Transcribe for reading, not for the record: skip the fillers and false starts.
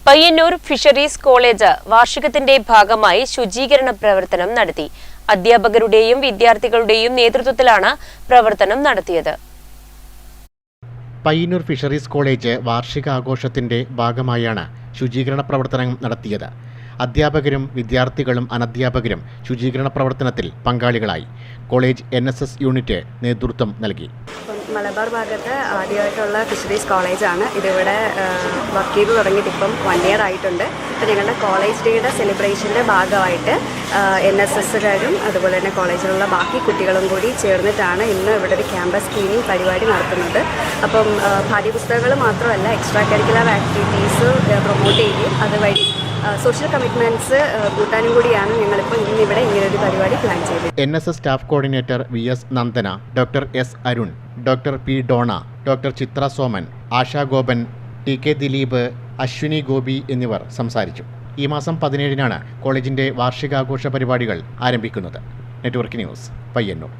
Payyanur fisheries college വാർഷികത്തിന്റെ ഭാഗമായി ശുചീകരണ പ്രവർത്തനം നടത്തി. അധ്യാപകരുടെയും വിദ്യാർത്ഥികളുടെയും നേതൃത്വത്തിലാണ് പ്രവർത്തനം നടത്തിയത്. പയ്യന്നൂർ ഫിഷറീസ് കോളേജ് വാർഷികാഘോഷത്തിന്റെ ഭാഗമായാണ് ശുചീകരണ പ്രവർത്തനം നടത്തിയത്. അധ്യാപകരും വിദ്യാർത്ഥികളും അനധ്യാപകരും ശുചീകരണ പ്രവർത്തനത്തിൽ പങ്കാളികളായി. കോളേജ് NSS യൂണിറ്റ് നേതൃത്വം നൽകി. മലബാർ ഭാഗത്ത് ആദ്യമായിട്ടുള്ള ഫിഷറീസ് കോളേജാണ്. ഇതിവിടെ വർക്ക് ചെയ്ത് തുടങ്ങിയിട്ട് ഇപ്പം 1 year ആയിട്ടുണ്ട്. അപ്പോൾ ഞങ്ങളുടെ കോളേജ് ഡേയുടെ സെലിബ്രേഷൻ്റെ ഭാഗമായിട്ട് NSSകാരും അതുപോലെ തന്നെ കോളേജിലുള്ള ബാക്കി കുട്ടികളും കൂടി ചേർന്നിട്ടാണ് ഇന്ന് ഇവിടെ ഒരു ക്യാമ്പസ് ക്ലീനിങ് പരിപാടി നടത്തുന്നത്. അപ്പം പാഠ്യപുസ്തകങ്ങൾ മാത്രമല്ല, എക്സ്ട്രാ കരിക്കുലർ ആക്ടിവിറ്റീസ് പ്രൊമോട്ട് ചെയ്യുകയും അതുവഴി സോഷ്യൽ കമ്മിറ്റ്മെന്റ്സ് കൂട്ടാനും കൂടിയാണ് ഞങ്ങളിപ്പോൾ ഇന്നിവിടെ ഇങ്ങനൊരു പരിപാടി പ്ലാൻ ചെയ്തത്. NSS staff coordinator VS Nandana, doctor S Arun, doctor P Dona, doctor Chitra Soman, Asha Gopan, TK Dileep, Ashwini Gopi എന്നിവർ സംസാരിച്ചു. ഈ മാസം 17-നാണ് കോളേജിന്റെ വാർഷികാഘോഷ പരിപാടികൾ ആരംഭിക്കുന്നത്. Network news, Payyanur.